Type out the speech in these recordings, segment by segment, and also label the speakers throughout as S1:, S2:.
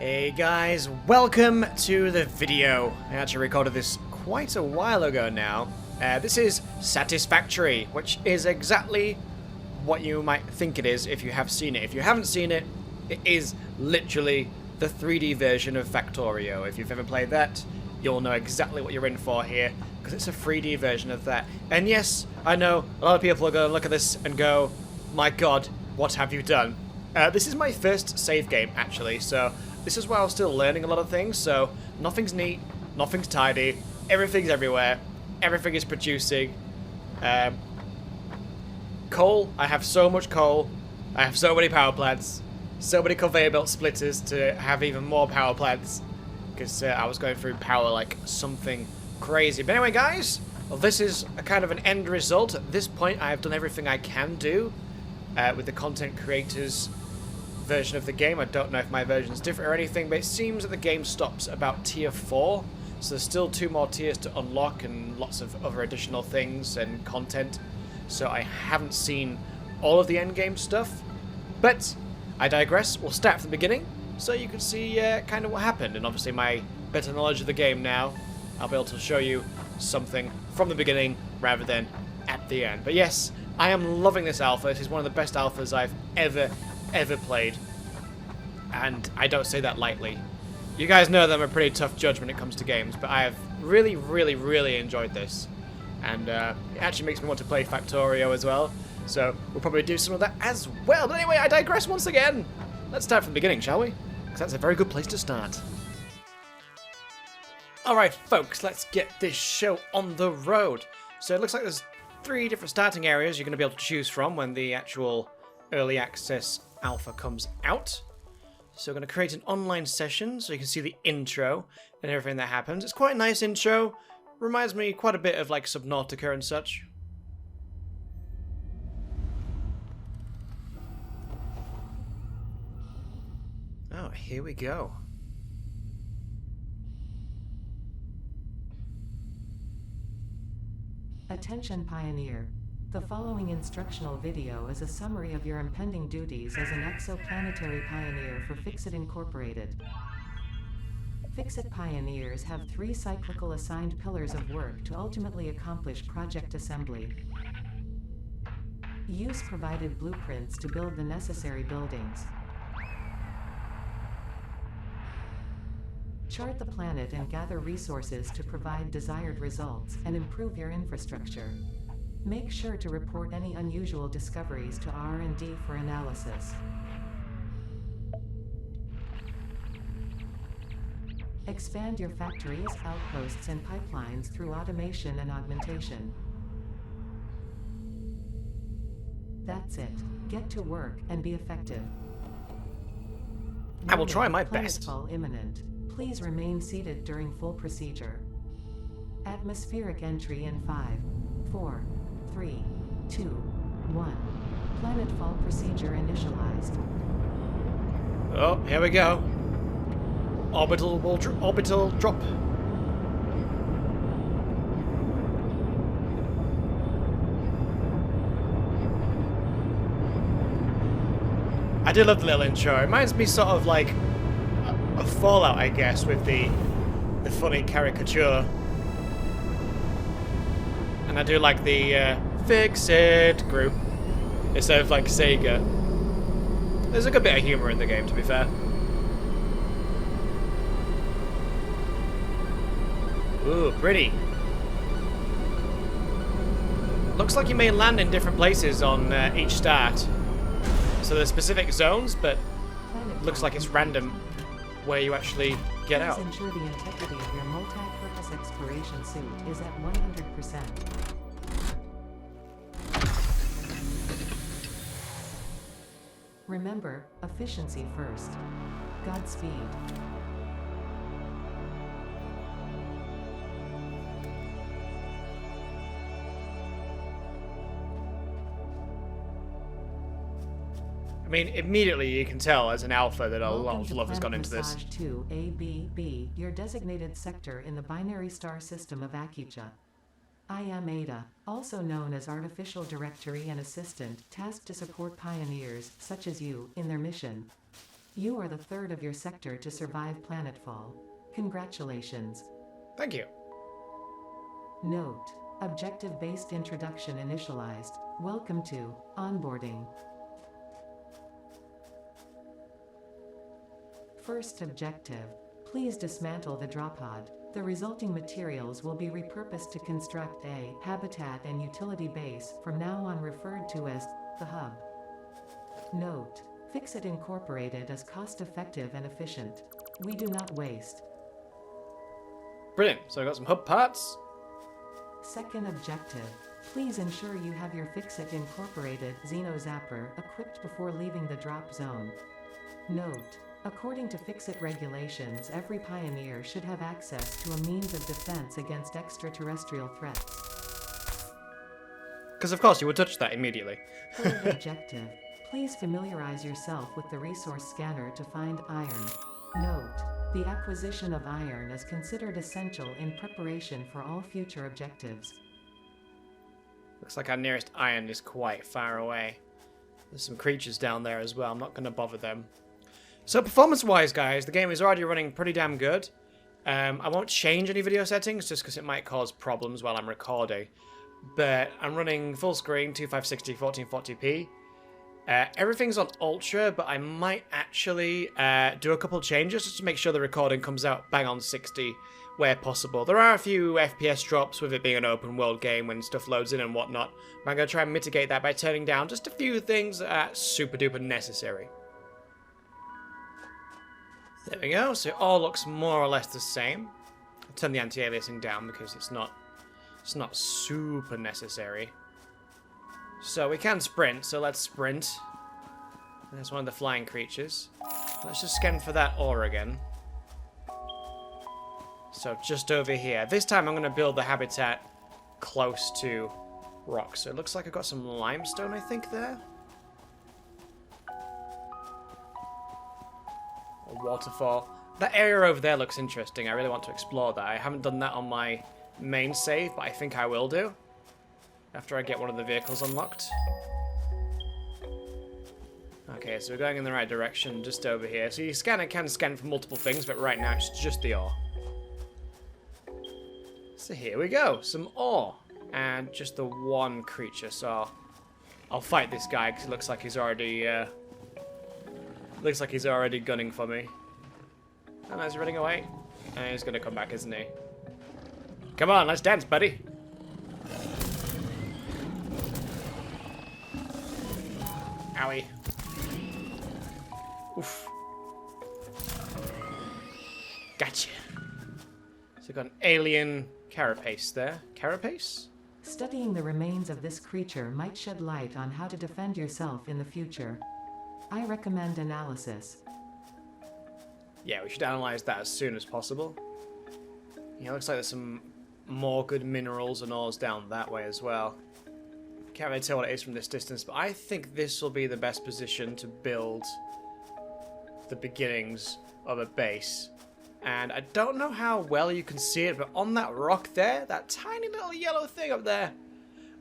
S1: Hey guys, welcome to the video. I actually recorded this quite a while ago now. This is Satisfactory, which is exactly what you might think it is if you have seen it. If you haven't seen it, it is literally the 3D version of Factorio. If you've ever played that, you'll know exactly what you're in for here, because it's a 3D version of that. And yes, I know a lot of people are going to look at this and go, my god, what have you done? This is my first save game, actually, so this is where I was still learning a lot of things, so nothing's neat, nothing's tidy, everything's everywhere, everything is producing. Coal, I have so much coal, I have so many power plants, so many conveyor belt splitters to have even more power plants, because I was going through power like something crazy. But anyway, guys, well, this is a kind of an end result. At this point, I have done everything I can do with the content creators version of the game. I don't know if my version's different or anything, but it seems that the game stops about tier 4, so there's still 2 more tiers to unlock and lots of other additional things and content, so I haven't seen all of the endgame stuff, but I digress. We'll start from the beginning so you can see kind of what happened, and obviously my better knowledge of the game now, I'll be able to show you something from the beginning rather than at the end. But yes, I am loving this alpha. This is one of the best alphas I've ever played, and I don't say that lightly. You guys know that I'm a pretty tough judge when it comes to games, but I have really enjoyed this, and it actually makes me want to play Factorio as well, so we'll probably do some of that as well. But anyway, I digress once again. Let's start from the beginning, shall we? Because that's a very good place to start. Alright folks, let's get this show on the road. So it looks like there's 3 different starting areas you're going to be able to choose from when the actual early access alpha comes out. So we're going to create an online session so you can see the intro and everything that happens. It's quite a nice intro. Reminds me quite a bit of like Subnautica and such. Oh, here we go.
S2: Attention Pioneer. The following instructional video is a summary of your impending duties as an exoplanetary pioneer for Fixit Incorporated. Fixit pioneers have 3 cyclical assigned pillars of work to ultimately accomplish project assembly. Use provided blueprints to build the necessary buildings. Chart the planet and gather resources to provide desired results and improve your infrastructure. Make sure to report any unusual discoveries to R&D for analysis. Expand your factories, outposts, and pipelines through automation and augmentation. That's it. Get to work and be effective.
S1: I will try my best.
S2: Planetfall imminent. Please remain seated during full procedure. Atmospheric entry in 5, 4, 3, 2, 1. Planetfall procedure initialized.
S1: Oh, here we go. Orbital drop. I do love the little intro. It reminds me sort of like a Fallout, I guess, with the funny caricature. And I do like the Fixit group instead of like Sega. There's a good bit of humor in the game, to be fair. Ooh, pretty. Looks like you may land in different places on each start. So there's specific zones, but looks like it's random where you actually get out.
S2: Please ensure the integrity of your multi-purpose exploration suit is at 100%. Remember, efficiency first. Godspeed.
S1: I mean, immediately you can tell as an alpha that a lot of love has gone into this.
S2: Massage 2 ABB, your designated sector in the binary star system of Akija. I am Ada, also known as Artificial Directory and Assistant, tasked to support pioneers, such as you, in their mission. You are the third of your sector to survive planetfall. Congratulations.
S1: Thank you.
S2: Note: objective-based introduction initialized. Welcome to onboarding. First objective: please dismantle the drop pod. The resulting materials will be repurposed to construct a habitat and utility base, from now on referred to as the hub. Note: Fixit Incorporated is cost-effective and efficient. We do not waste.
S1: Brilliant. So I got some hub parts.
S2: Second objective: please ensure you have your Fixit Incorporated Xeno Zapper equipped before leaving the drop zone. Note: according to Fixit regulations, every pioneer should have access to a means of defense against extraterrestrial threats.
S1: Because of course you would touch that immediately.
S2: Third objective: please familiarize yourself with the resource scanner to find iron. Note: the acquisition of iron is considered essential in preparation for all future objectives.
S1: Looks like our nearest iron is quite far away. There's some creatures down there as well. I'm not going to bother them. So performance-wise, guys, the game is already running pretty damn good. I won't change any video settings just because it might cause problems while I'm recording. But I'm running full screen, 2560, 1440p. Everything's on Ultra, but I might actually do a couple changes just to make sure the recording comes out bang on 60 where possible. There are a few FPS drops with it being an open world game when stuff loads in and whatnot. But I'm going to try and mitigate that by turning down just a few things that are super duper necessary. There we go, so it all looks more or less the same. I'll turn the anti-aliasing down because it's not super necessary. So we can sprint, so let's sprint. There's one of the flying creatures. Let's just scan for that ore again. So just over here. This time I'm going to build the habitat close to rocks. So it looks like I've got some limestone, I think, there. A waterfall. That area over there looks interesting. I really want to explore that. I haven't done that on my main save, but I think I will do after I get one of the vehicles unlocked. Okay, so we're going in the right direction just over here. So you can scan for multiple things, but right now it's just the ore. So here we go, some ore. And just the one creature, so I'll fight this guy because it looks like he's already gunning for me. And he's running away. And he's gonna come back, isn't he? Come on, let's dance, buddy. Owie. Oof. Gotcha. So we've got an alien carapace there. Carapace?
S2: Studying the remains of this creature might shed light on how to defend yourself in the future. I recommend analysis.
S1: Yeah, we should analyze that as soon as possible. Yeah, looks like there's some more good minerals and ores down that way as well. Can't really tell what it is from this distance, but I think this will be the best position to build the beginnings of a base. And I don't know how well you can see it, but on that rock there, that tiny little yellow thing up there,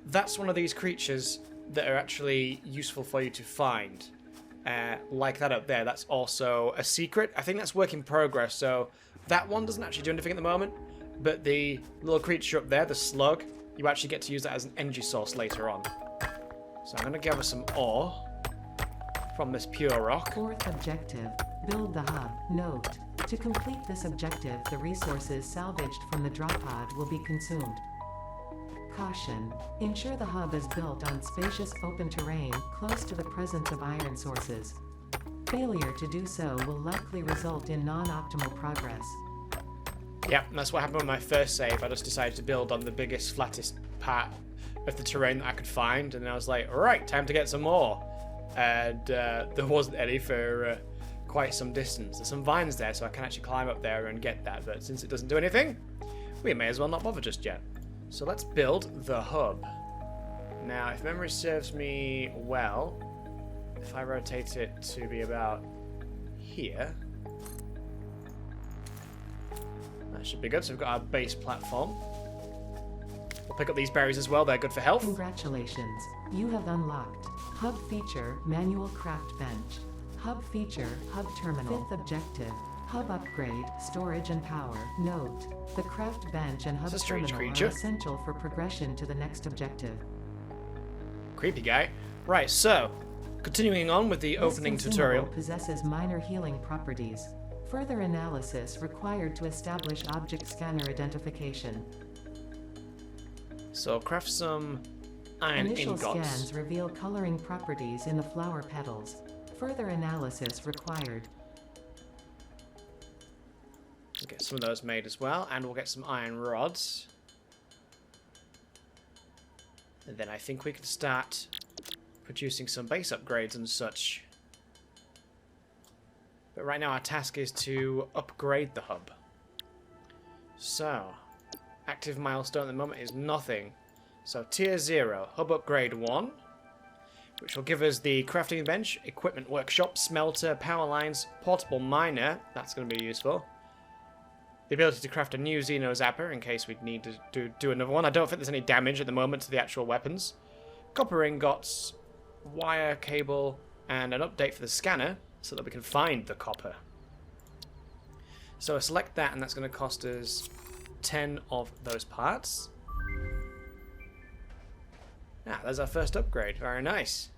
S1: that's one of these creatures that are actually useful for you to find. Like that up there, that's also a secret. I think that's work in progress, so that one doesn't actually do anything at the moment, but the little creature up there, the slug, you actually get to use that as an energy source later on. So I'm going to gather some ore from this pure rock.
S2: Fourth objective, build the hub. Note: to complete this objective, the resources salvaged from the drop pod will be consumed. Caution: ensure the hub is built on spacious open terrain close to the presence of iron sources. Failure to do so will likely result in non-optimal progress.
S1: Yep, that's what happened with my first save. I just decided to build on the biggest, flattest part of the terrain that I could find, and then I was like, alright, time to get some more. And there wasn't any for quite some distance. There's some vines there, so I can actually climb up there and get that, but since it doesn't do anything, we may as well not bother just yet. So let's build the hub. Now, if memory serves me well, if I rotate it to be about here, that should be good. So we've got our base platform. We'll pick up these berries as well. They're good for health.
S2: Congratulations. You have unlocked Hub Feature Manual Craft Bench. Hub feature, hub terminal. 5th objective, hub upgrade, storage and power. Note, the craft bench and hub
S1: It's a strange
S2: terminal
S1: creature.
S2: are essential for progression to the next objective.
S1: Creepy guy. Right, so, continuing on with the opening
S2: This
S1: tutorial.
S2: consumable possesses minor healing properties. Further analysis required to establish object scanner identification.
S1: So, craft some iron
S2: Initial
S1: ingots.
S2: scans reveal coloring properties in the flower petals. Further analysis required.
S1: We'll get some of those made as well, and we'll get some iron rods. And then I think we can start producing some base upgrades and such. But right now our task is to upgrade the hub. So, active milestone at the moment is nothing. So tier 0, hub upgrade 1, which will give us the crafting bench, equipment workshop, smelter, power lines, portable miner, that's going to be useful. The ability to craft a new Xeno Zapper in case we need to do another one. I don't think there's any damage at the moment to the actual weapons. Copper ingots, wire, cable, and an update for the scanner so that we can find the copper. So I select that, and that's going to cost us 10 of those parts. Ah, there's our first upgrade. Very nice.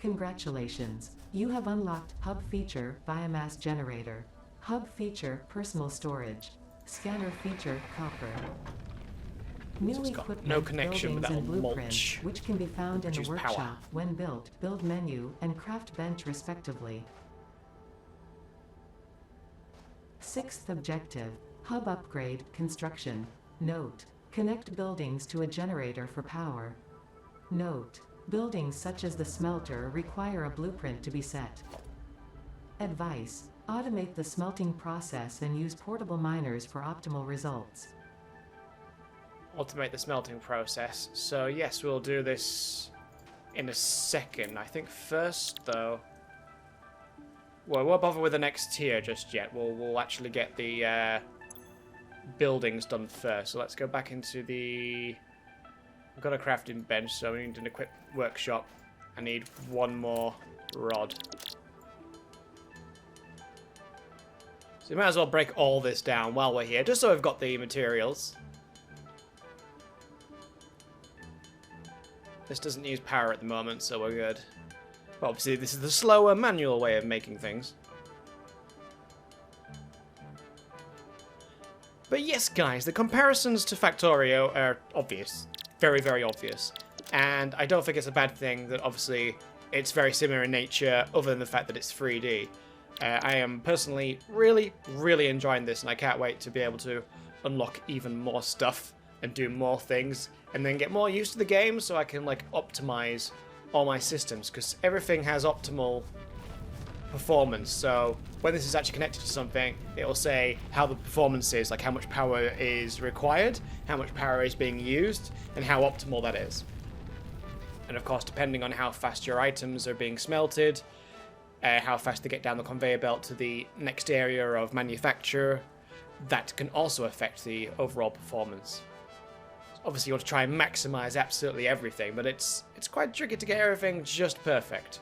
S2: Congratulations. You have unlocked Hub Feature Biomass Generator. Hub Feature Personal Storage. Scanner Feature Copper. New
S1: it's got
S2: equipment,
S1: no connection with
S2: buildings,
S1: that
S2: and blueprints,
S1: mulch.
S2: which can be found in the
S1: Produce
S2: workshop
S1: power.
S2: when built, build menu, and craft bench respectively. 6th objective, Hub Upgrade, Construction. Note, connect buildings to a generator for power. Note, buildings such as the smelter require a blueprint to be set. Advice, automate the smelting process and use portable miners for optimal results.
S1: Automate the smelting process. So yes, we'll do this in a second. I think first, though, well, we won't bother with the next tier just yet. We'll actually get the buildings done first. So let's go back into the... We've got a crafting bench, so we need an equip workshop. I need one more rod. So we might as well break all this down while we're here, just so we've got the materials. This doesn't use power at the moment, so we're good. But obviously, this is the slower, manual way of making things. But yes, guys, the comparisons to Factorio are obvious. Very, very obvious. And I don't think it's a bad thing that, obviously, it's very similar in nature, other than the fact that it's 3D. I am personally really, really enjoying this, and I can't wait to be able to unlock even more stuff and do more things, and then get more used to the game so I can, like, optimize all my systems, because everything has optimal performance. So when this is actually connected to something, it will say how the performance is, like how much power is required, how much power is being used, and how optimal that is. And of course, depending on how fast your items are being smelted, how fast they get down the conveyor belt to the next area of manufacture, that can also affect the overall performance. Obviously, you want to try and maximize absolutely everything, but it's quite tricky to get everything just perfect.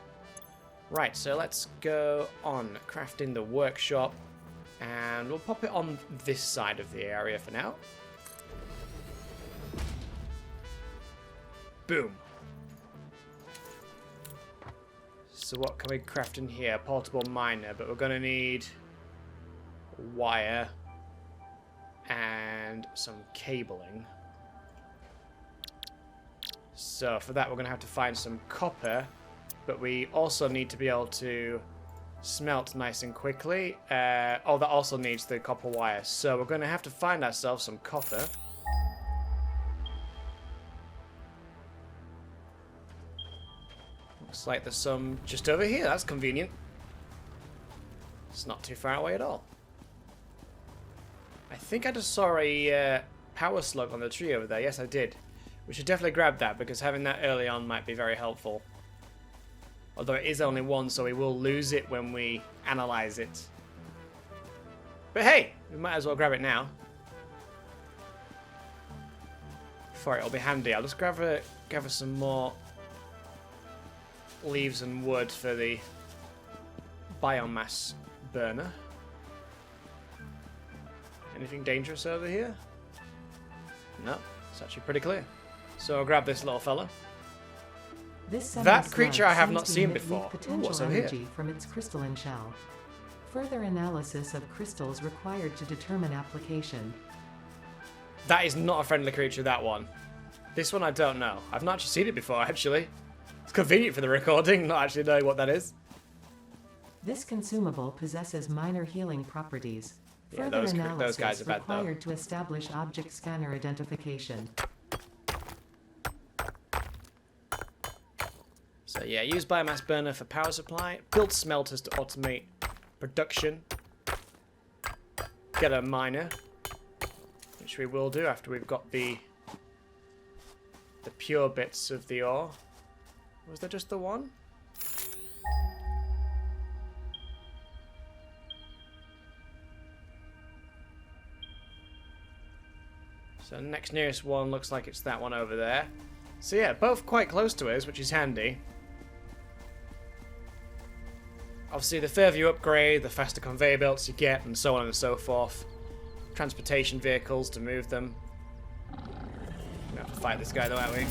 S1: Right, so let's go on crafting the workshop, and we'll pop it on this side of the area for now. Boom. So what can we craft in here? Portable miner, but we're going to need wire and some cabling. So for that, we're going to have to find some copper, but we also need to be able to smelt nice and quickly. Oh, that also needs the copper wire. So we're going to have to find ourselves some copper. Looks like there's some just over here. That's convenient. It's not too far away at all. I think I just saw a power slug on the tree over there. Yes, I did. We should definitely grab that, because having that early on might be very helpful. Although it is only one, so we will lose it when we analyze it. But hey, we might as well grab it now. For it'll be handy. I'll just gather some more leaves and wood for the biomass burner. Anything dangerous over here? No, it's actually pretty clear. So I'll grab this little fella. That creature I have not seen before. Ooh, what's over here?
S2: From its crystalline shell. Further analysis of crystals required to determine application.
S1: That is not a friendly creature, that one. This one I don't know. I've not actually seen it before, actually. It's convenient for the recording, not actually knowing what that is.
S2: This consumable possesses minor healing properties.
S1: Yeah,
S2: Further
S1: those guys are bad, though.
S2: required to establish object scanner identification.
S1: So yeah, use biomass burner for power supply. Build smelters to automate production. Get a miner, which we will do after we've got the pure bits of the ore. Was there just the one? So the next nearest one looks like it's that one over there. So yeah, both quite close to us, which is handy. Obviously, the further you upgrade, the faster conveyor belts you get, and so on and so forth. Transportation vehicles to move them. We have to fight this guy though, aren't we?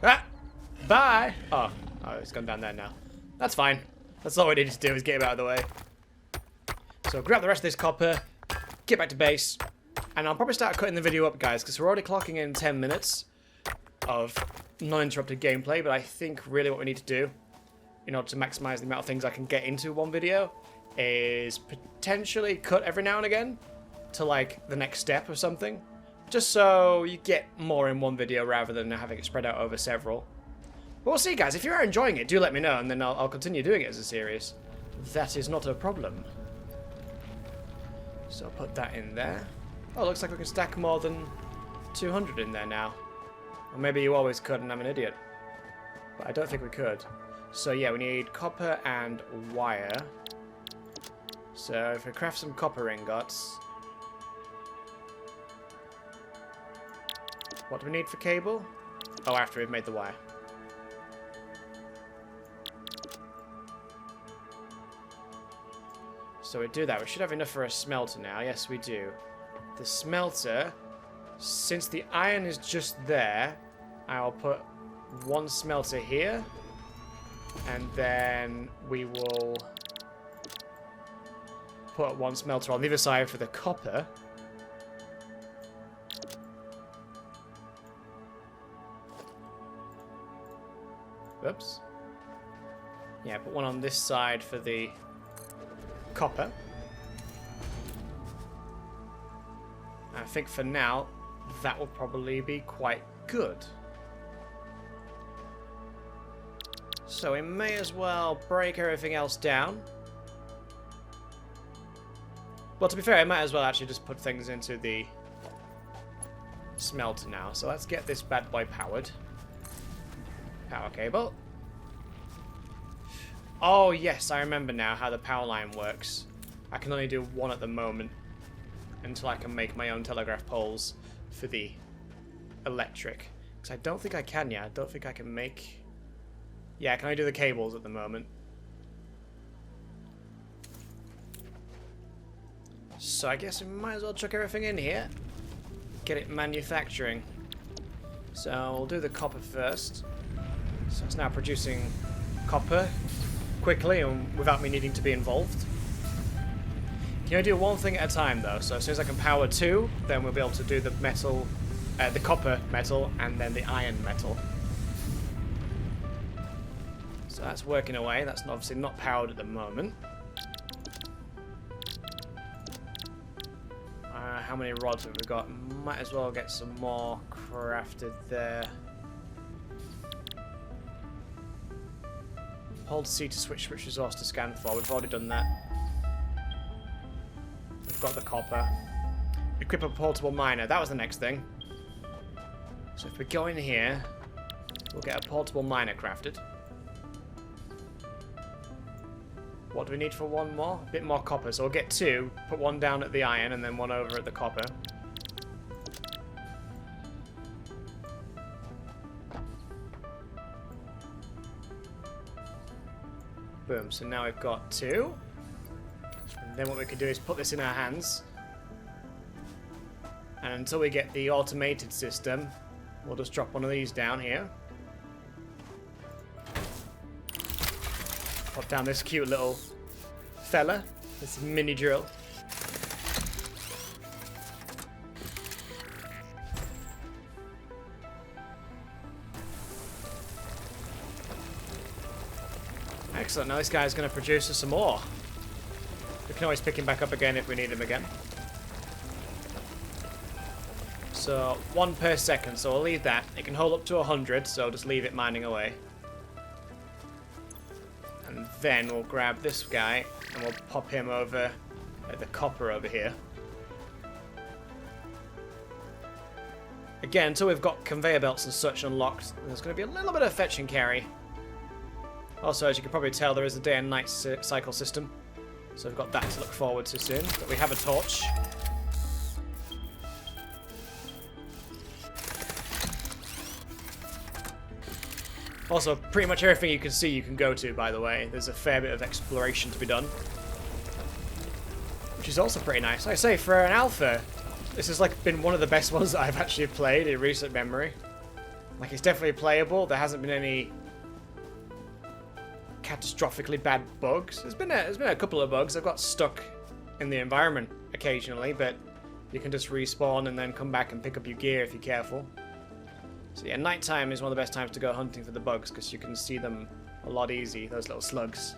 S1: Ah! Bye! Oh, it's gone down there now. That's fine. That's all we needed to do is get him out of the way. So grab the rest of this copper, get back to base, and I'll probably start cutting the video up, guys, because we're already clocking in 10 minutes of non-interrupted gameplay, but I think really what we need to do in order to maximize the amount of things I can get into one video is potentially cut every now and again to like the next step or something, just so you get more in one video rather than having it spread out over several. But we'll see, guys. If you're enjoying it, do let me know, and then I'll continue doing it as a series. That is not a problem. So I'll put that in there. Oh, looks like we can stack more than 200 in there now. Or maybe you always could and I'm an idiot. But I don't think we could. So yeah, we need copper and wire. So if we craft some copper ingots. What do we need for cable? Oh, after we've made the wire. So we do that. We should have enough for a smelter now. Yes, we do. The smelter, since the iron is just there, I'll put one smelter here. And then we will put one smelter on the other side for the copper. Whoops. Yeah, put one on this side for the copper. I think for now that will probably be quite good. So we may as well break everything else down. Well, to be fair, I might as well actually just put things into the smelter now. So let's get this bad boy powered. Power cable. Oh yes, I remember now how the power line works. I can only do one at the moment until I can make my own telegraph poles for the electric. Because I don't think I can yet. I don't think I can make... Yeah, I can only do the cables at the moment. So I guess we might as well chuck everything in here. Get it manufacturing. So we'll do the copper first. So it's now producing copper quickly and without me needing to be involved. You can only do one thing at a time though, so as soon as I can power two, then we'll be able to do the metal, the copper metal, and then the iron metal. So that's working away. That's obviously not powered at the moment. How many rods have we got? Might as well get some more crafted there. Hold C to switch resource to scan for. We've already done that. We've got the copper. Equip a portable miner. That was the next thing. So if we go in here, we'll get a portable miner crafted. What do we need for one more? A bit more copper. So we'll get two. Put one down at the iron and then one over at the copper. Boom. So now we've got 2. And then what we can do is put this in our hands. And until we get the automated system, we'll just drop one of these down here. Pop down this cute little fella. This mini drill. Excellent, now this guy's going to produce us some more. We can always pick him back up again if we need him again. So, 1 per second, so I'll leave that. It can hold up to 100, so just leave it mining away. And then we'll grab this guy, and we'll pop him over at the copper over here. Again, until we've got conveyor belts and such unlocked, there's going to be a little bit of fetch and carry. Also, as you can probably tell, there is a day and night cycle system. So we've got that to look forward to soon. But we have a torch. Also, pretty much everything you can see you can go to, by the way. There's a fair bit of exploration to be done. Which is also pretty nice. Like I say, for an alpha, this has like been one of the best ones that I've actually played in recent memory. Like, it's definitely playable. There hasn't been any catastrophically bad bugs. There's been a couple of bugs. I've got stuck in the environment occasionally, but you can just respawn and then come back and pick up your gear if you're careful. So yeah, nighttime is one of the best times to go hunting for the bugs because you can see them a lot easy, those little slugs.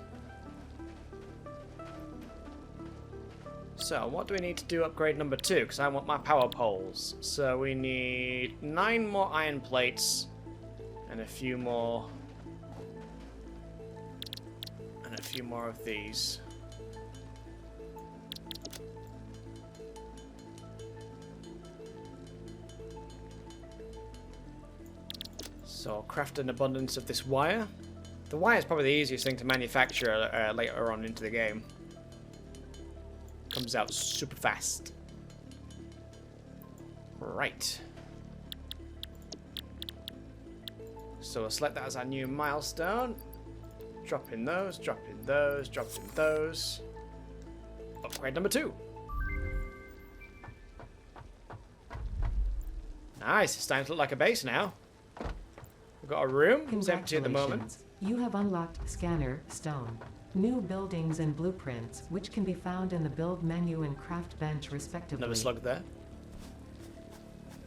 S1: So, what do we need to do upgrade number 2? Because I want my power poles. So we need 9 more iron plates and a few more of these. So I'll craft an abundance of this wire. The wire is probably the easiest thing to manufacture later on into the game. Comes out super fast. Right. So we'll select that as our new milestone. Drop in those, drop in those, drop in those. Upgrade number 2. Nice, it's starting to look like a base now. We've got a room, it's empty at the moment.
S2: You have unlocked Scanner Stone. New buildings and blueprints, which can be found in the build menu and craft bench respectively.
S1: Another slug there.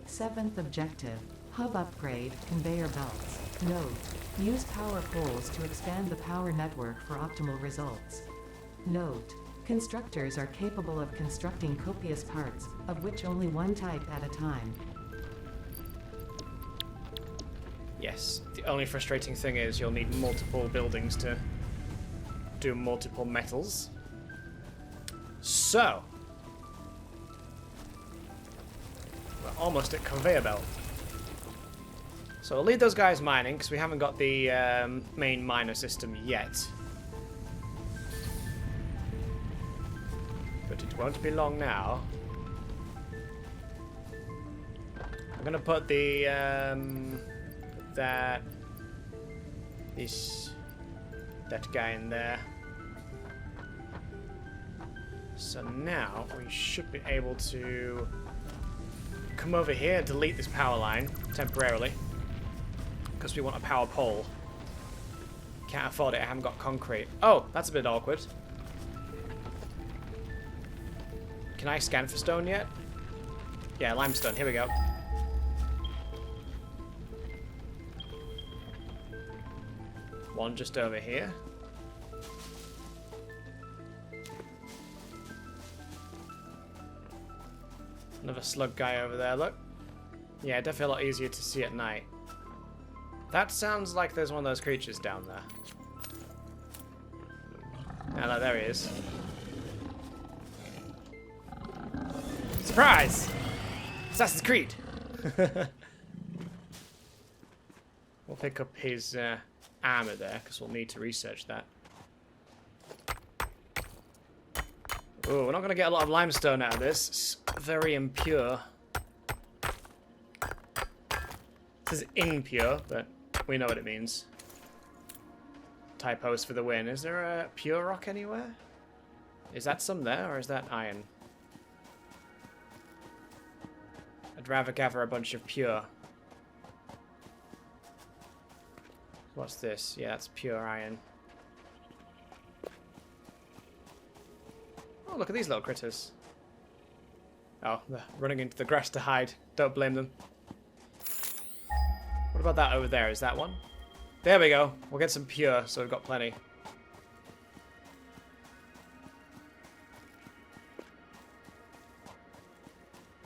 S2: 7th objective, hub upgrade, conveyor belts. Note, use power poles to expand the power network for optimal results. Note, constructors are capable of constructing copious parts, of which only one type at a time.
S1: Yes, the only frustrating thing is you'll need multiple buildings to do multiple metals. So, we're almost at conveyor belt. So we'll leave those guys mining because we haven't got the main miner system yet. But it won't be long now. I'm gonna put the that guy in there. So now we should be able to come over here and delete this power line temporarily because we want a power pole. Can't afford it, I haven't got concrete. Oh, that's a bit awkward. Can I scan for stone yet? Yeah, limestone, here we go. One just over here. Another slug guy over there, look. Yeah, definitely a lot easier to see at night. That sounds like there's one of those creatures down there. Yeah, no, there he is. Surprise! Assassin's Creed! We'll pick up his armor there, because we'll need to research that. Oh, we're not going to get a lot of limestone out of this. It's very impure. It says impure, but we know what it means. typos for the win. Is there a pure rock anywhere? Is that some there, or is that iron? I'd rather gather a bunch of pure. What's this? Yeah, that's pure iron. Oh, look at these little critters. Oh, they're running into the grass to hide. Don't blame them. What about that over there? Is that one? There we go. We'll get some pure, so we've got plenty.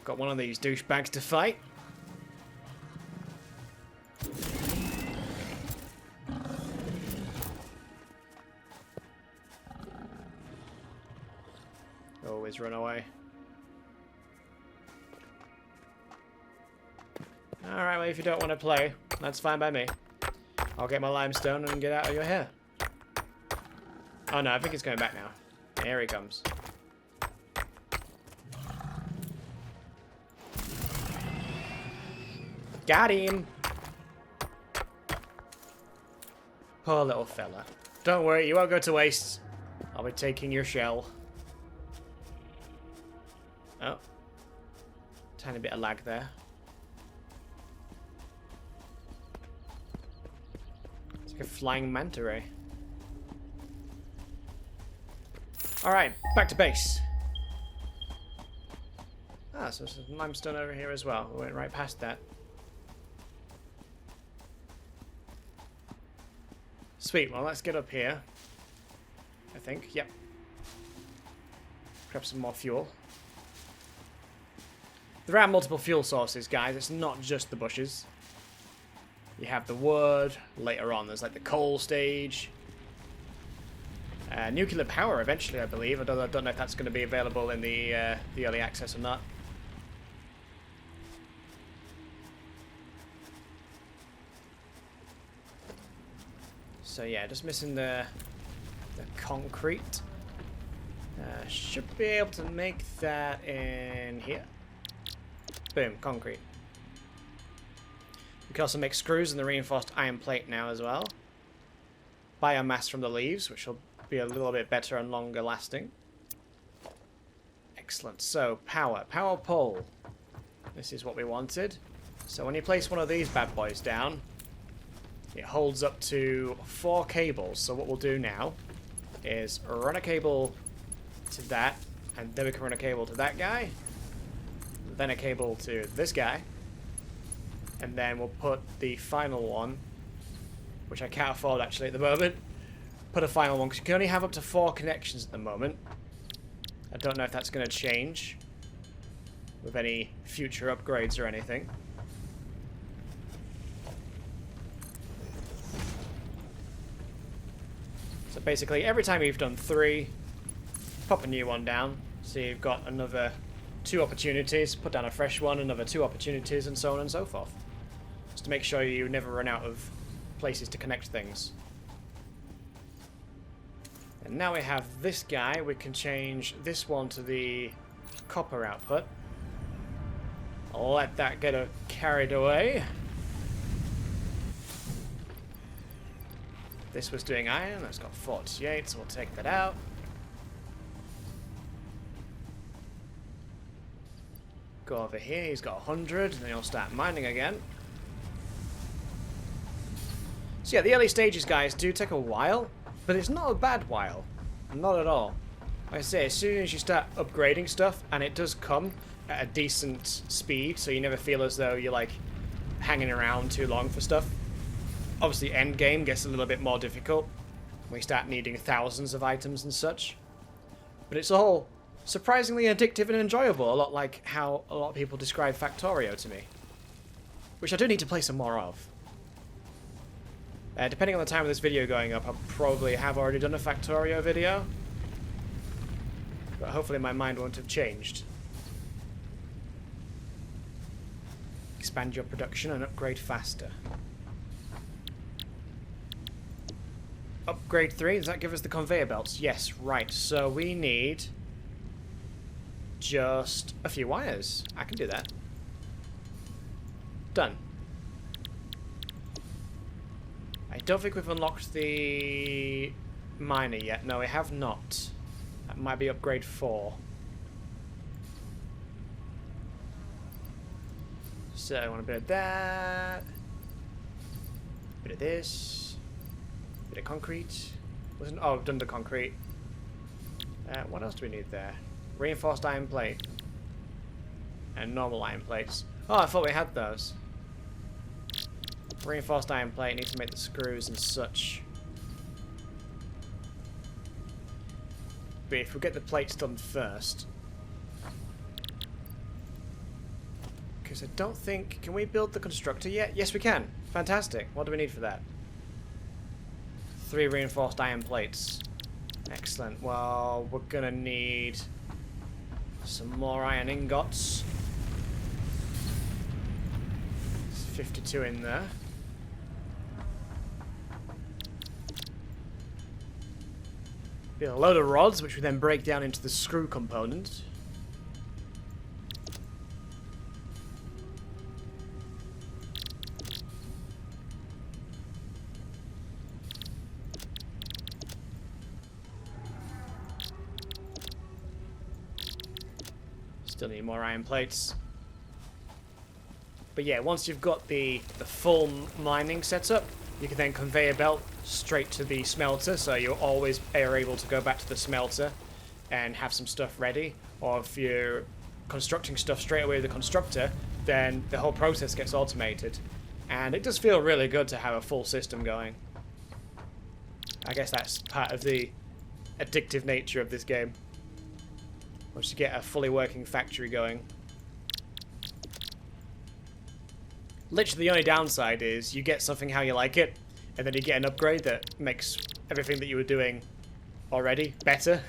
S1: Got one of these douchebags to fight. Always run away. Alright, well, if you don't want to play, that's fine by me. I'll get my limestone and get out of your hair. Oh no, I think he's going back now. Here he comes. Got him! Poor little fella. Don't worry, you won't go to waste. I'll be taking your shell. Oh. Tiny bit of lag there. It's like a flying manta ray. Alright, back to base. Ah, so there's some limestone over here as well. We went right past that. Sweet, well let's get up here. I think, yep. Grab some more fuel. There are multiple fuel sources, guys. It's not just the bushes. You have the wood. Later on, there's like the coal stage. Nuclear power eventually, I believe. I don't know if that's going to be available in the early access or not. So yeah, just missing the concrete. Should be able to make that in here. Boom, concrete. We can also make screws in the reinforced iron plate now as well. Biomass from the leaves, which will be a little bit better and longer lasting. Excellent. So, power. Power pole. This is what we wanted. So when you place one of these bad boys down, it holds up to 4 cables. So what we'll do now is run a cable to that, and then we can run a cable to that guy, then a cable to this guy, and then we'll put the final one, which I can't afford actually at the moment, put a final one, because you can only have up to 4 connections at the moment. I don't know if that's going to change with any future upgrades or anything. So basically every time you've done 3, pop a new one down, so you've got another 2 opportunities, put down a fresh one, another 2 opportunities, and so on and so forth. Just to make sure you never run out of places to connect things. And now we have this guy, we can change this one to the copper output. I'll let that get carried away. This was doing iron, that's got 48, so we'll take that out. Go over here, he's got 100, and then he'll start mining again. So yeah, the early stages, guys, do take a while, but it's not a bad while. Not at all. Like I say, as soon as you start upgrading stuff, and it does come at a decent speed, so you never feel as though you're like hanging around too long for stuff. Obviously, end game gets a little bit more difficult. We start needing thousands of items and such. But it's all surprisingly addictive and enjoyable, a lot like how a lot of people describe Factorio to me. Which I do need to play some more of. Depending on the time of this video going up, I probably have already done a Factorio video. But hopefully my mind won't have changed. Expand your production and upgrade faster. Upgrade 3, does that give us the conveyor belts? Yes, right. So we need just a few wires. I can do that. Done. I I don't think we've unlocked the miner yet. No, we have not. That might be upgrade 4. So I want a bit of that. Bit of this. Bit of concrete. Wasn't? Oh, I've done the concrete. What else do we need there? Reinforced iron plate. And normal iron plates. Oh, I thought we had those. Reinforced iron plate, need to make the screws and such. But if we get the plates done first. Because I don't think... Can we build the constructor yet? Yes, we can. Fantastic. What do we need for that? 3 reinforced iron plates. Excellent. Well, we're going to need some more iron ingots. There's 52 in there. Be a load of rods, which we then break down into the screw component. Still need more iron plates. But yeah, once you've got the full mining setup, you can then conveyor belt straight to the smelter, so you always are able to go back to the smelter and have some stuff ready. Or if you're constructing stuff straight away with the constructor, then the whole process gets automated. And it does feel really good to have a full system going. I guess that's part of the addictive nature of this game. Once you get a fully working factory going. Literally the only downside is you get something how you like it, and then you get an upgrade that makes everything that you were doing already better.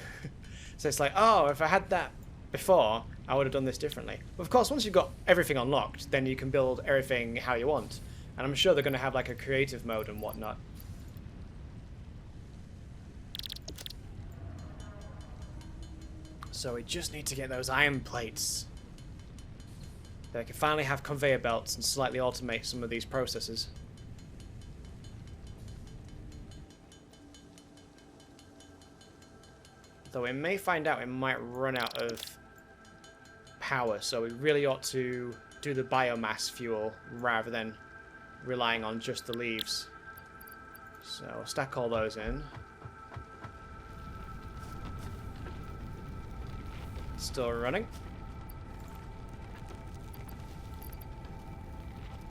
S1: So it's like, oh, if I had that before, I would have done this differently. But of course, once you've got everything unlocked, then you can build everything how you want. And I'm sure they're going to have like a creative mode and whatnot. So we just need to get those iron plates. They can finally have conveyor belts and slightly automate some of these processes. Though we may find out we might run out of power, so we really ought to do the biomass fuel rather than relying on just the leaves. So we'll stack all those in. Still running.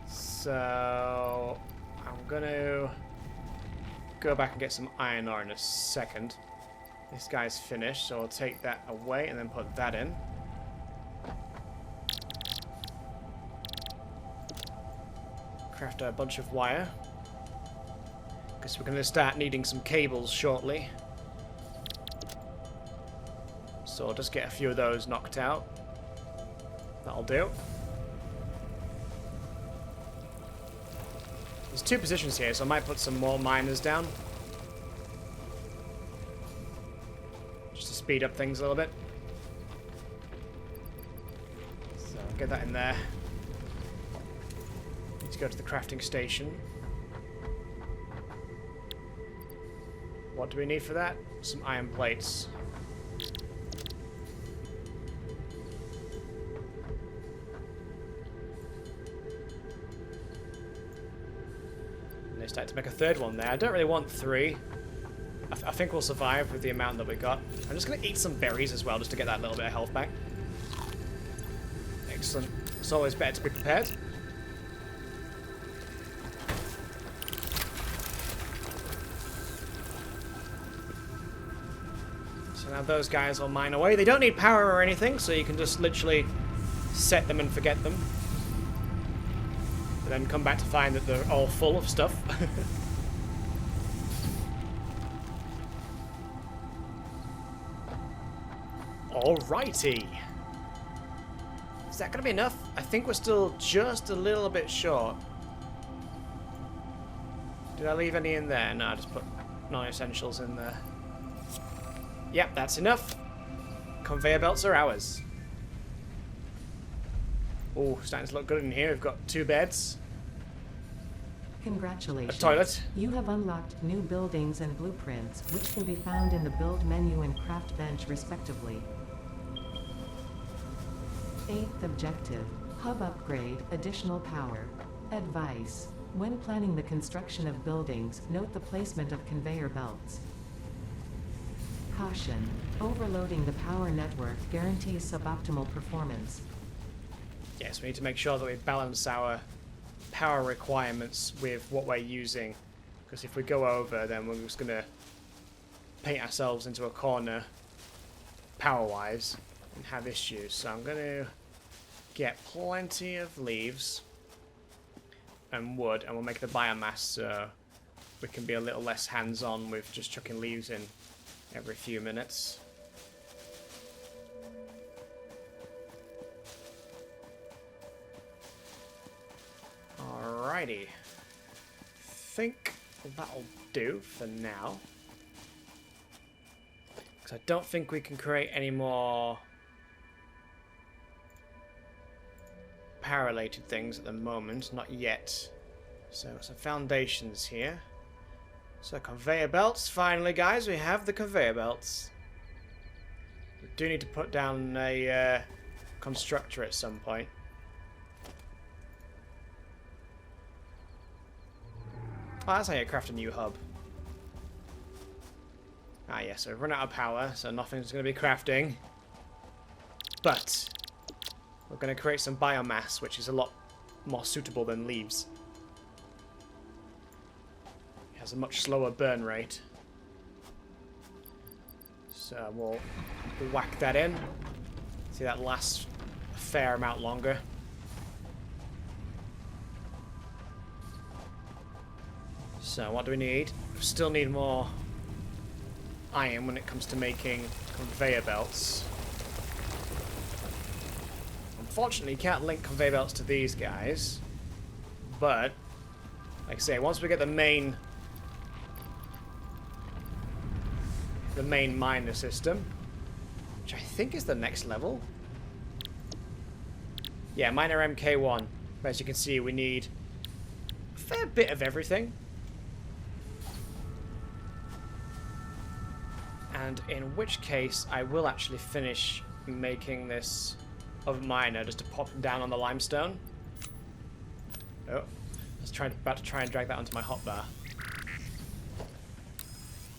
S1: So I'm gonna go back and get some iron ore in a second. This guy's finished, so I'll take that away and then put that in. Craft a bunch of wire. Guess we're gonna start needing some cables shortly. So I'll just get a few of those knocked out. That'll do. There's 2 positions here, so I might put some more miners down. Just to speed up things a little bit. So get that in there. Need to go to the crafting station. What do we need for that? Some iron plates. Start to make a 3rd one there. I don't really want 3. I think we'll survive with the amount that we got. I'm just going to eat some berries as well, just to get that little bit of health back. Excellent. It's always better to be prepared. So now those guys will mine away. They don't need power or anything, so you can just literally set them and forget them. And then come back to find that they're all full of stuff. Alrighty. Is that going to be enough? I think we're still just a little bit short. Did I leave any in there? No, I just put non-essentials in there. Yep, that's enough. Conveyor belts are ours. Oh, starting to look good in here. We've got 2 beds.
S2: Congratulations.
S1: A toilet.
S2: You have unlocked new buildings and blueprints, which can be found in the build menu and craft bench respectively. 8th objective. Hub upgrade, additional power. Advice. When planning the construction of buildings, note the placement of conveyor belts. Caution. Overloading the power network guarantees suboptimal performance.
S1: Yes, we need to make sure that we balance our power requirements with what we're using. Because if we go over, then we're just going to paint ourselves into a corner power-wise and have issues. So I'm going to get plenty of leaves and wood, and we'll make the biomass so we can be a little less hands-on with just chucking leaves in every few minutes. Alrighty. Think that'll do for now. Because I don't think we can create any more power-related things at the moment. Not yet. So some foundations here. So conveyor belts. Finally, guys, we have the conveyor belts. We do need to put down a constructor at some point. Oh, that's how you craft a new hub. Ah, yes, so we've run out of power, so nothing's going to be crafting. But we're going to create some biomass, which is a lot more suitable than leaves. It has a much slower burn rate. So we'll whack that in. See, that lasts a fair amount longer. So what do we need? We still need more iron when it comes to making conveyor belts. Unfortunately, you can't link conveyor belts to these guys. But, like I say, once we get the main miner system, which I think is the next level. Yeah, miner MK1. As you can see, we need a fair bit of everything. And in which case, I will actually finish making this of miner just to pop down on the limestone. Oh, I was about to try and drag that onto my hotbar.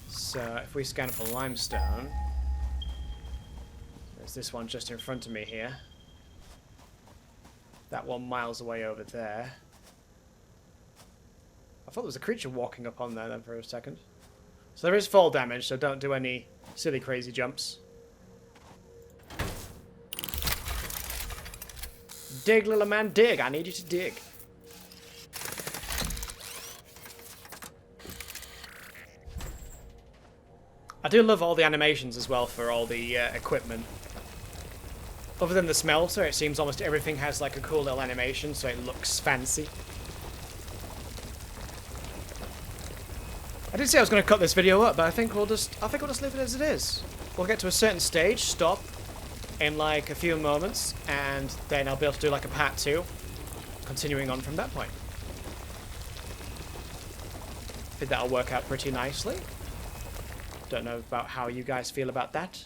S1: So if we scan for limestone, there's this one just in front of me here. That one miles away over there. I thought there was a creature walking up on there then for a second. So there is fall damage, so don't do any silly crazy jumps. Dig, little man, dig. I need you to dig. I do love all the animations as well for all the equipment. Other than the smelter, it seems almost everything has like a cool little animation, so it looks fancy. I did say I was going to cut this video up, but I think we'll just leave it as it is. We'll get to a certain stage, stop in like a few moments, and then I'll be able to do like a part 2, continuing on from that point. I think that'll work out pretty nicely. Don't know about how you guys feel about that,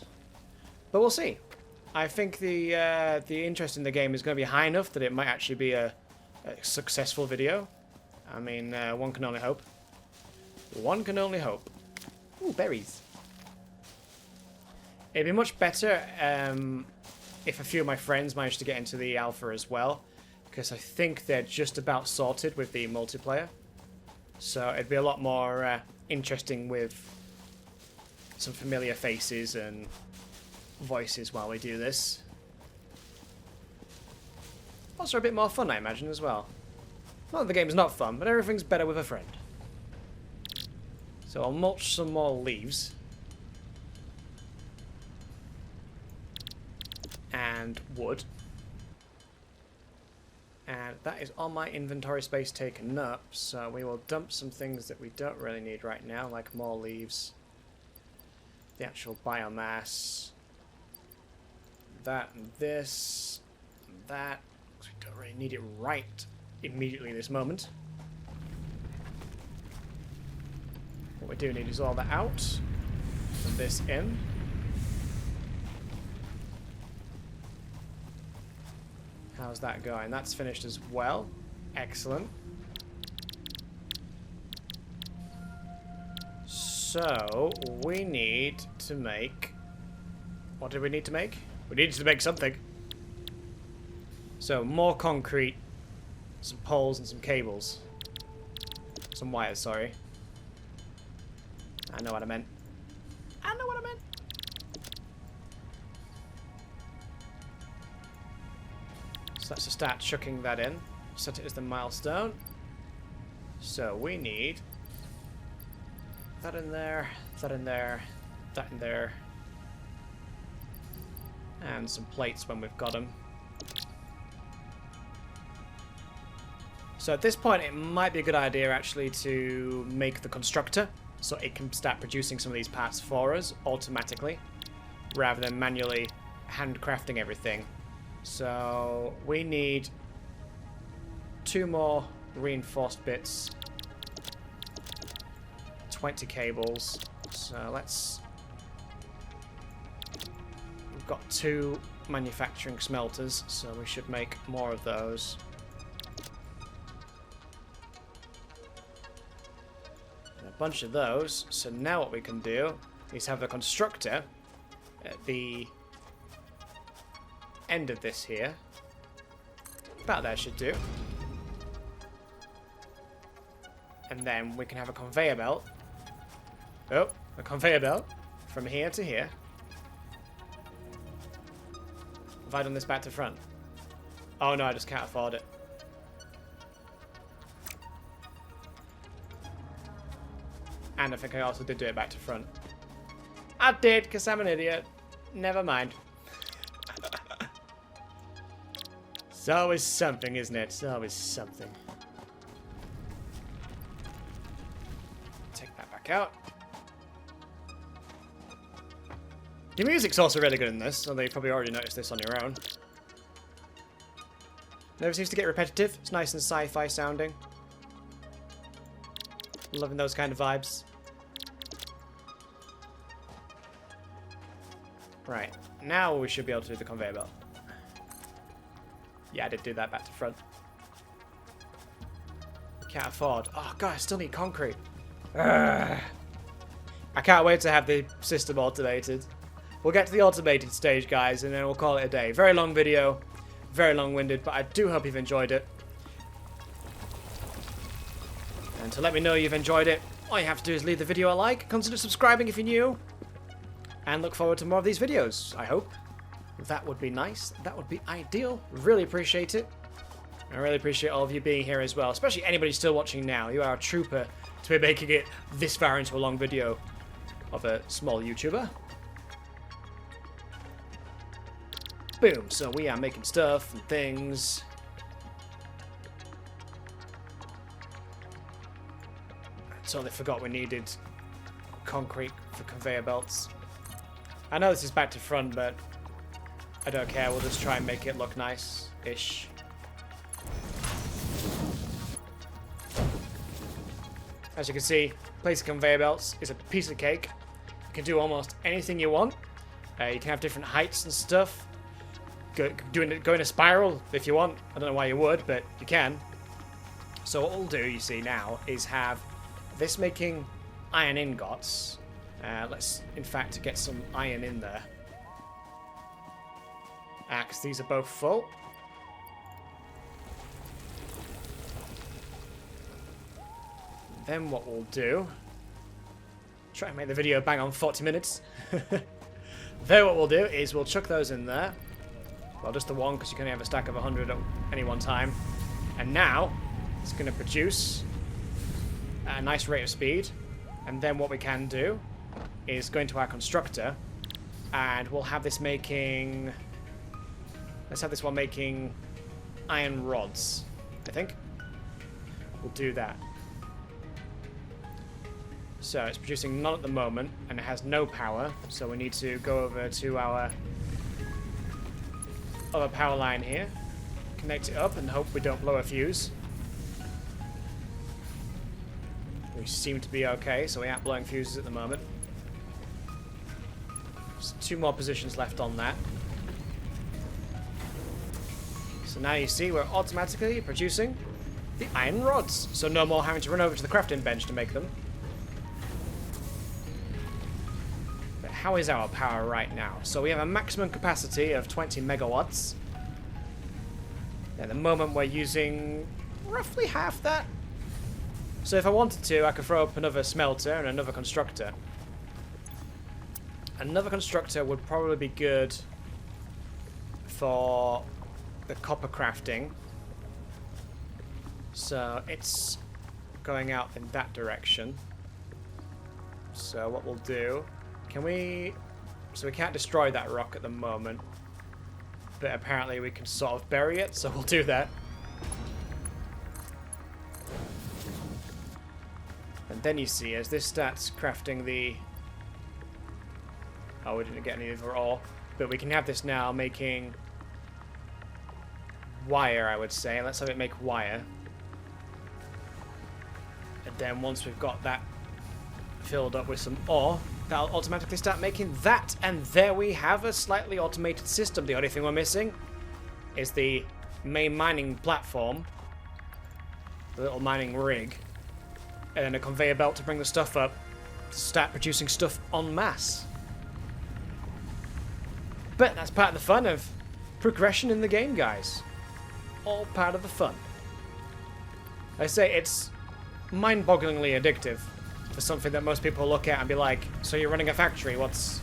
S1: but we'll see. I think the interest in the game is going to be high enough that it might actually be a successful video. I mean, one can only hope. One can only hope. Ooh, berries. It'd be much better if a few of my friends managed to get into the alpha as well, because I think they're just about sorted with the multiplayer. So it'd be a lot more interesting with some familiar faces and voices while we do this. Also a bit more fun, I imagine, as well. Not that the game's not fun, but everything's better with a friend. So I'll mulch some more leaves. And wood. And that is all my inventory space taken up, so we will dump some things that we don't really need right now, like more leaves. The actual biomass. That and this. And that. Because we don't really need it right immediately this moment. What we do need is all that out. And this in. How's that going? That's finished as well. Excellent. So, we need to make... What did we need to make? We needed to make something. So, more concrete, some poles and some cables. Some wires, sorry. I know what I meant. I know what I meant. So let's just start chucking that in. Set it as the milestone. So we need that in there, that in there, that in there. And some plates when we've got them. So at this point it might be a good idea actually to make the constructor so it can start producing some of these parts for us automatically rather than manually handcrafting everything. So we need 2 more reinforced bits, 20 cables. So let's... We've got 2 manufacturing smelters, so we should make more of those. And a bunch of those. So now what we can do is have the constructor at the end of this here. About there should do. And then we can have a conveyor belt. Oh, a conveyor belt from here to here. Have I done this back to front? Oh no, I just can't afford it. And I think I also did do it back to front. I did, because I'm an idiot. Never mind. It's always something, isn't it? It's always something. Take that back out. The music's also really good in this, although you've probably already noticed this on your own. Never seems to get repetitive. It's nice and sci-fi sounding. Loving those kind of vibes. Right, now we should be able to do the conveyor belt. Yeah, I did do that back to front. Can't afford. Oh god, I still need concrete. Ugh. I can't wait to have the system automated. We'll get to the automated stage, guys, and then we'll call it a day. Very long video, very long-winded, but I do hope you've enjoyed it. And to let me know you've enjoyed it, all you have to do is leave the video a like, consider subscribing if you're new, and look forward to more of these videos, I hope. That would be nice. That would be ideal. Really appreciate it. I really appreciate all of you being here as well, especially anybody still watching now. You are a trooper to be making it this far into a long video of a small YouTuber. Boom. So we are making stuff and things. I totally forgot we needed concrete for conveyor belts. I know this is back to front, but I don't care. We'll just try and make it look nice-ish. As you can see, placing conveyor belts is a piece of cake. You can do almost anything you want. You can have different heights and stuff. Go in a spiral if you want. I don't know why you would, but you can. So what we'll do, you see now, is have this making iron ingots. Let's, in fact, get some iron in there. Because these are both full. Then what we'll do... Try and make the video bang on 40 minutes. Then what we'll do is we'll chuck those in there. Well, just the one, because you can only have a stack of 100 at any one time. And now, it's going to produce at a nice rate of speed. And then what we can do is go into our constructor, and we'll have this making... Let's have this one making iron rods, I think. We'll do that. So it's producing none at the moment, and it has no power, so we need to go over to our other power line here, connect it up, and hope we don't blow a fuse. We seem to be okay, so we aren't blowing fuses at the moment. There's 2 more positions left on that. So now you see we're automatically producing the iron rods. So no more having to run over to the crafting bench to make them. But how is our power right now? So we have a maximum capacity of 20 megawatts. At the moment we're using roughly half that. So if I wanted to, I could throw up another smelter and another constructor. Another constructor would probably be good for the copper crafting. So it's going out in that direction. So what we'll do, can we... So we can't destroy that rock at the moment. But apparently we can sort of bury it, so we'll do that. And then you see, as this starts crafting the... Oh, we didn't get any of our ore. But we can have this now making wire, I would say. Let's have it make wire. And then once we've got that filled up with some ore, that'll automatically start making that. And there we have a slightly automated system. The only thing we're missing is the main mining platform. The little mining rig. And then a conveyor belt to bring the stuff up to start producing stuff en masse. But that's part of the fun of progression in the game, guys. All part of the fun. I say it's mind-bogglingly addictive for something that most people look at and be like, so you're running a factory, what's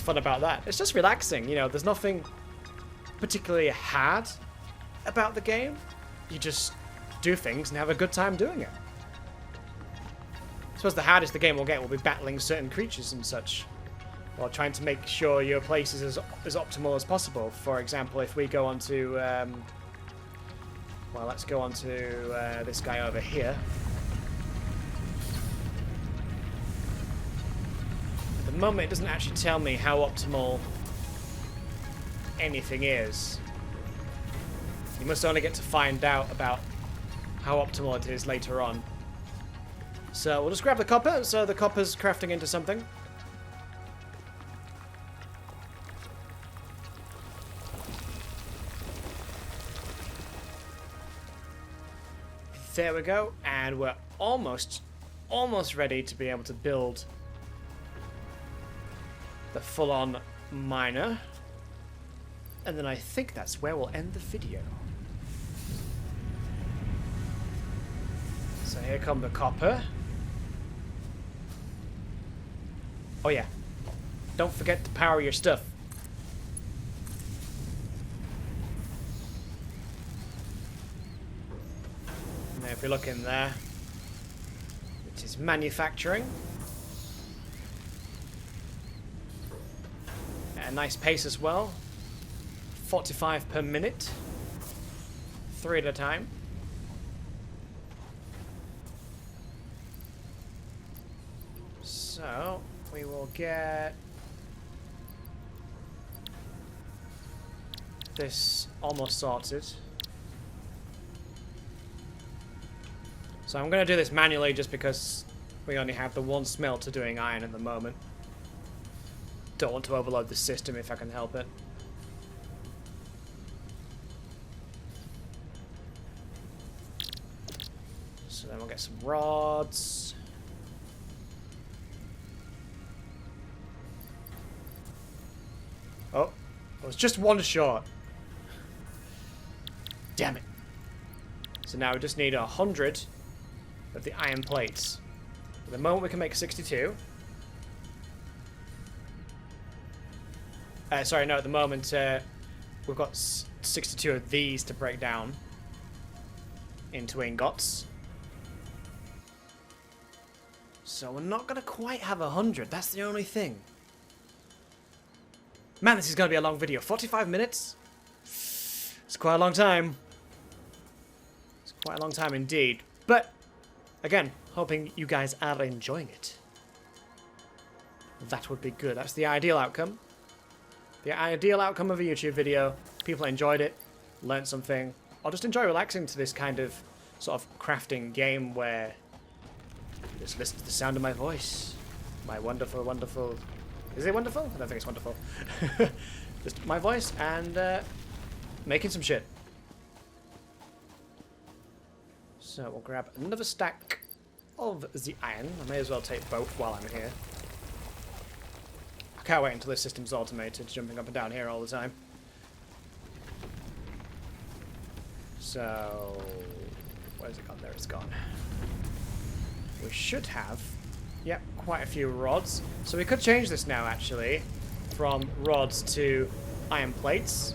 S1: fun about that? It's just relaxing, you know, there's nothing particularly hard about the game. You just do things and have a good time doing it. I suppose the hardest the game will get will be battling certain creatures and such. Or trying to make sure your place is as optimal as possible. For example, if we go on to... well, let's go on to this guy over here. At the moment, it doesn't actually tell me how optimal anything is. You must only get to find out about how optimal it is later on. So we'll just grab the copper. So the copper's crafting into something. There we go, and we're almost ready to be able to build the full-on miner. And then I think that's where we'll end the video. So here come the copper. Oh yeah, don't forget to power your stuff. If we look in there, which is manufacturing. At a nice pace as well. 45 per minute. 3 at a time. So, we will get this almost sorted. So I'm going to do this manually just because we only have the one smelter doing iron at the moment. Don't want to overload the system if I can help it. So then we'll get some rods. Oh, I was just one short. Damn it. So now we just need 100 of the iron plates. At the moment we can make 62. Sorry, no, at the moment we've got 62 of these to break down into ingots. So we're not going to quite have 100, that's the only thing. Man, this is going to be a long video. 45 minutes? It's quite a long time. It's quite a long time indeed. But again, hoping you guys are enjoying it. That would be good. That's the ideal outcome. The ideal outcome of a YouTube video. People enjoyed it, learned something, or just enjoy relaxing to this kind of sort of crafting game where Just listen to the sound of my voice. My wonderful, wonderful... Is it wonderful? I don't think it's wonderful. Just my voice and making some shit. So we'll grab another stack of the iron. I may as well take both while I'm here. I can't wait until this system's automated, jumping up and down here all the time. So... where's it gone? There it's gone. We should have, yep, quite a few rods. So we could change this now, actually, from rods to iron plates.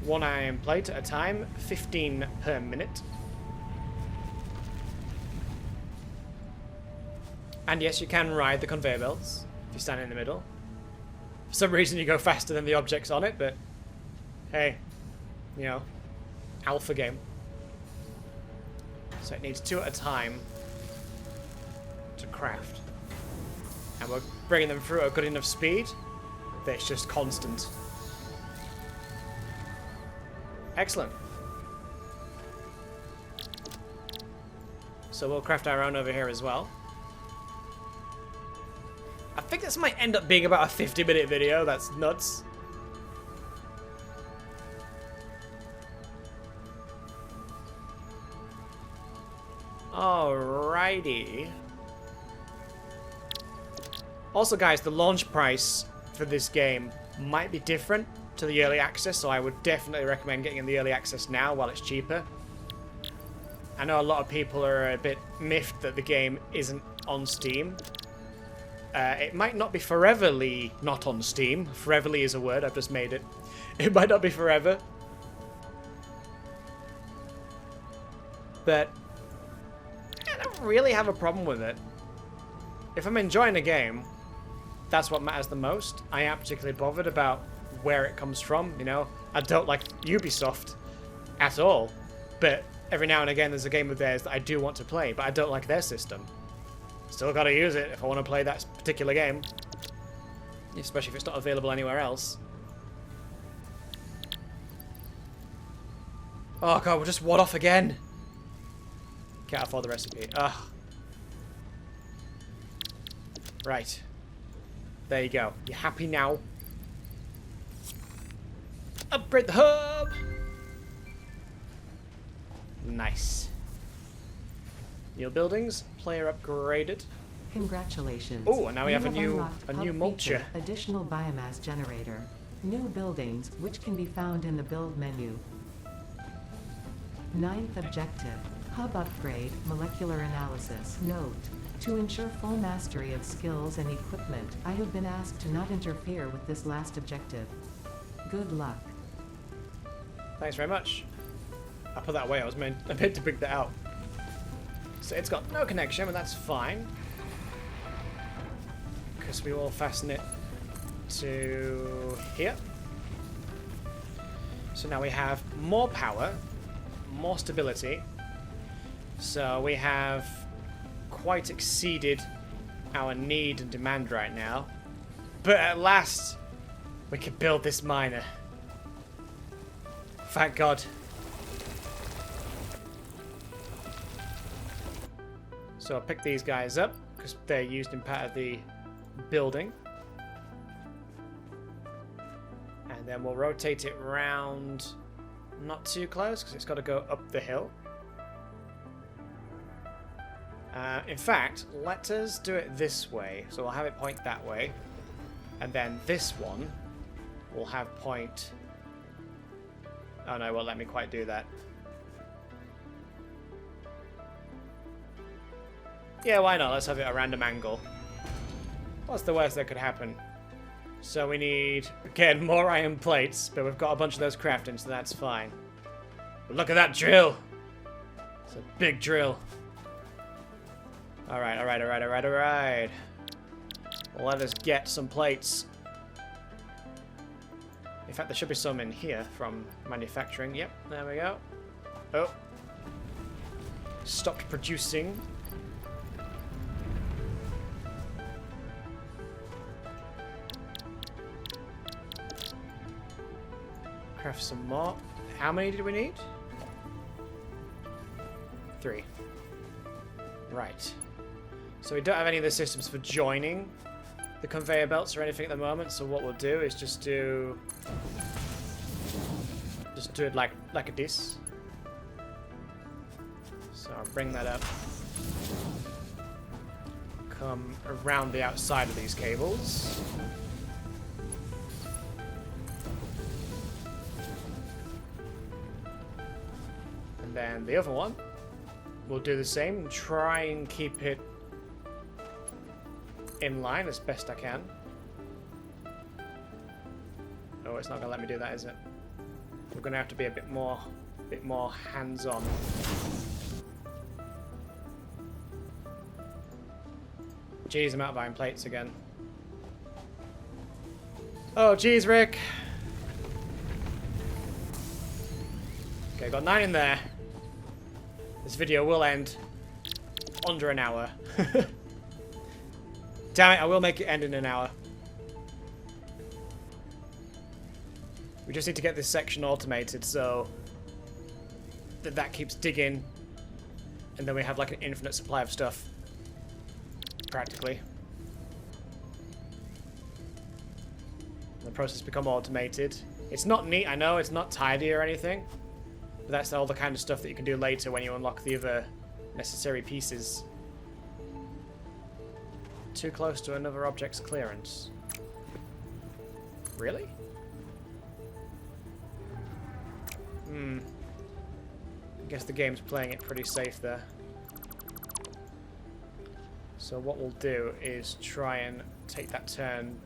S1: 1 iron plate at a time, 15 per minute. And yes, you can ride the conveyor belts if you stand in the middle. For some reason you go faster than the objects on it, but hey, you know, alpha game. So it needs 2 at a time to craft. And we're bringing them through at a good enough speed that it's just constant. Excellent. So we'll craft our own over here as well. I think this might end up being about a 50-minute video. That's nuts. Alrighty. Also, guys, the launch price for this game might be different to the early access, so I would definitely recommend getting in the early access now while it's cheaper. I know a lot of people are a bit miffed that the game isn't on Steam. It might not be foreverly not on Steam. Foreverly is a word, I've just made it. It might not be forever. But I don't really have a problem with it. If I'm enjoying a game, that's what matters the most. I ain't particularly bothered about where it comes from, you know. I don't like Ubisoft at all, but every now and again there's a game of theirs that I do want to play, but I don't like their system. Still gotta use it if I want to play that particular game, especially if it's not available anywhere else. Oh god, we're just one off again. Can't afford the recipe. Ugh. Right. There you go. You happy now? Upgrade the hub! Nice. New buildings. Player upgraded.
S2: Congratulations.
S1: Oh, and now we have a new
S2: feature,
S1: mulcher.
S2: Additional biomass generator. New buildings, which can be found in the build menu. 9th objective. Hub upgrade, molecular analysis. Note: to ensure full mastery of skills and equipment, I have been asked to not interfere with this last objective. Good luck.
S1: Thanks very much. I put that away, I meant to bring that out. So it's got no connection, but that's fine. Because we will fasten it to here. So now we have more power, more stability. So we have quite exceeded our need and demand right now. But at last, we can build this miner. Thank God. So I'll pick these guys up, because they're used in part of the building. And then we'll rotate it round, not too close, because it's got to go up the hill. In fact, let us do it this way. So we'll have it point that way. And then this one will have point... Oh no, it won't let me quite do that. Yeah, why not? Let's have it at a random angle. What's the worst that could happen? So we need, again, more iron plates, but we've got a bunch of those crafting, so that's fine. But look at that drill! It's a big drill. Alright, alright, alright, alright, alright. Let us get some plates. In fact, there should be some in here from manufacturing. Yep, there we go. Oh. Stopped producing. Craft some more. How many did we need? 3. Right. So we don't have any of the systems for joining the conveyor belts or anything at the moment, so what we'll do is just do it like this. So I'll bring that up. Come around the outside of these cables. And then the other one, we'll do the same, try and keep it in line as best I can. Oh, it's not gonna let me do that, is it? We're gonna have to be a bit more hands-on. Jeez, I'm out of iron plates again. Oh, jeez, Rick. Okay, got 9 in there. This video will end under an hour. Damn it, I will make it end in an hour. We just need to get this section automated so that keeps digging, and then we have like an infinite supply of stuff. Practically. The process become automated. It's not neat, I know, it's not tidy or anything, but that's all the kind of stuff that you can do later when you unlock the other necessary pieces. Too close to another object's clearance. Really? I guess the game's playing it pretty safe there. So what we'll do is try and take that turn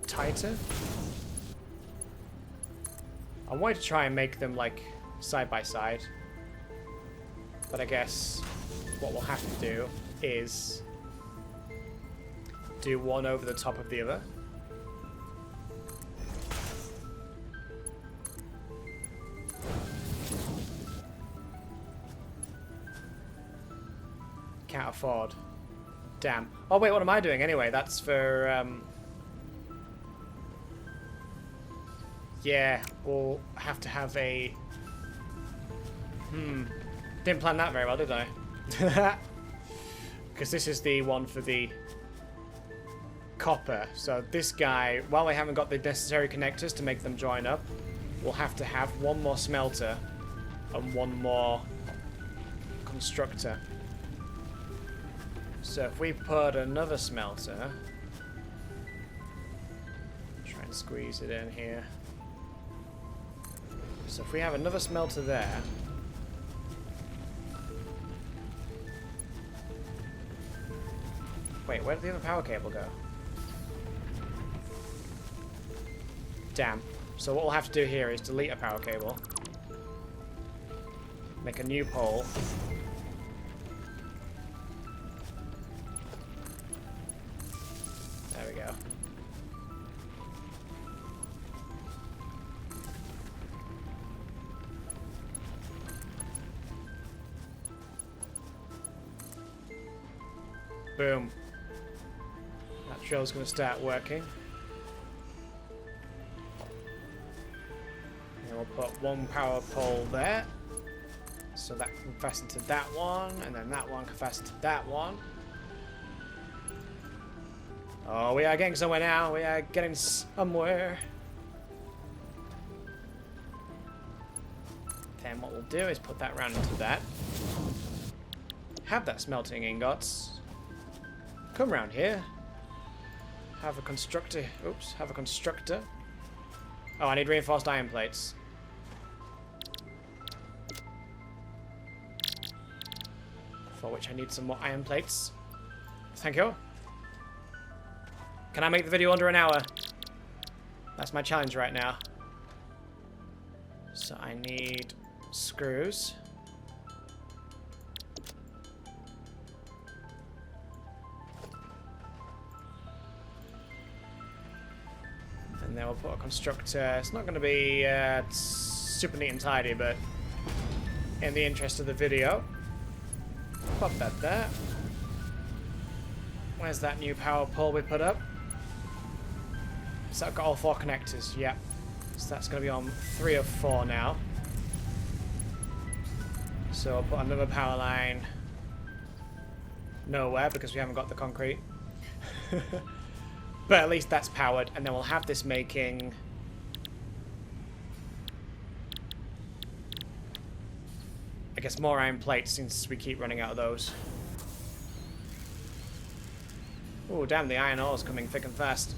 S1: tighter. I wanted to try and make them like side by side, but I guess what we'll have to do is do one over the top of the other. Can't afford. Damn. Oh wait, what am I doing anyway? That's for yeah, we'll have to have a didn't plan that very well, did I? Because this is the one for the copper. So this guy, while we haven't got the necessary connectors to make them join up, we'll have to have one more smelter and one more constructor. So if we put another smelter, try and squeeze it in here. So if we have another smelter there, wait, where did the other power cable go? Damn. So what we'll have to do here is delete a power cable, make a new pole, there we go. Boom. That drill's going to start working. And we'll put one power pole there. So that can fasten to that one, and then that one can fasten to that one. Oh, we are getting somewhere now. We are getting somewhere. Then what we'll do is put that round into that. Have that smelting ingots. Come round here. Have a constructor. Oops, have a constructor. Oh, I need reinforced iron plates. For which I need some more iron plates. Thank you. Can I make the video under an hour? That's my challenge right now. So I need screws. And then we'll put a constructor. It's not going to be super neat and tidy, but in the interest of the video, pop that there. Where's that new power pole we put up? So I've got all 4 connectors, yep. So that's going to be on 3 of 4 now. So I'll put another power line nowhere because we haven't got the concrete. But at least that's powered, and then we'll have this making... I guess more iron plates since we keep running out of those. Oh, damn, the iron ore is coming thick and fast.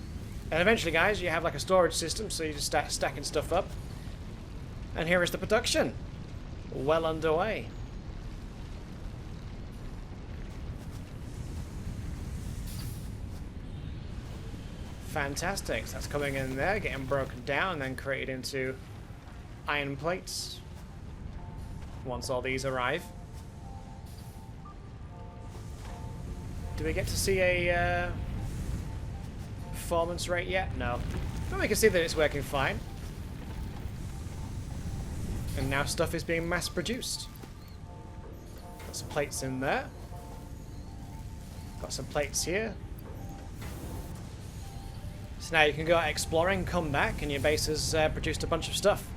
S1: And eventually, guys, you have like a storage system, so you just start stacking stuff up. And here is the production. Well underway. Fantastic. So that's coming in there, getting broken down, and then created into iron plates. Once all these arrive. Do we get to see a performance rate yet? No. But we can see that it's working fine. And now stuff is being mass produced. Got some plates in there. Got some plates here. So now you can go out exploring, come back, and your base has produced a bunch of stuff.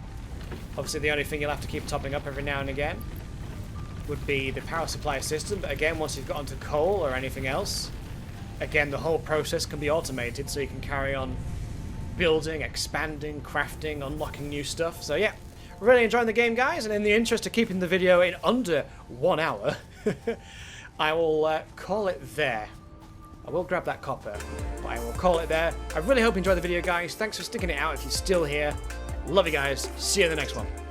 S1: Obviously the only thing you'll have to keep topping up every now and again would be the power supply system, but again, once you've got onto coal or anything else, again, the whole process can be automated, so you can carry on building, expanding, crafting, unlocking new stuff. So yeah, really enjoying the game, guys, and in the interest of keeping the video in under 1 hour, I will call it there. I will grab that copper, but I will call it there. I really hope you enjoyed the video, guys. Thanks for sticking it out if you're still here. Love you guys. See you in the next one.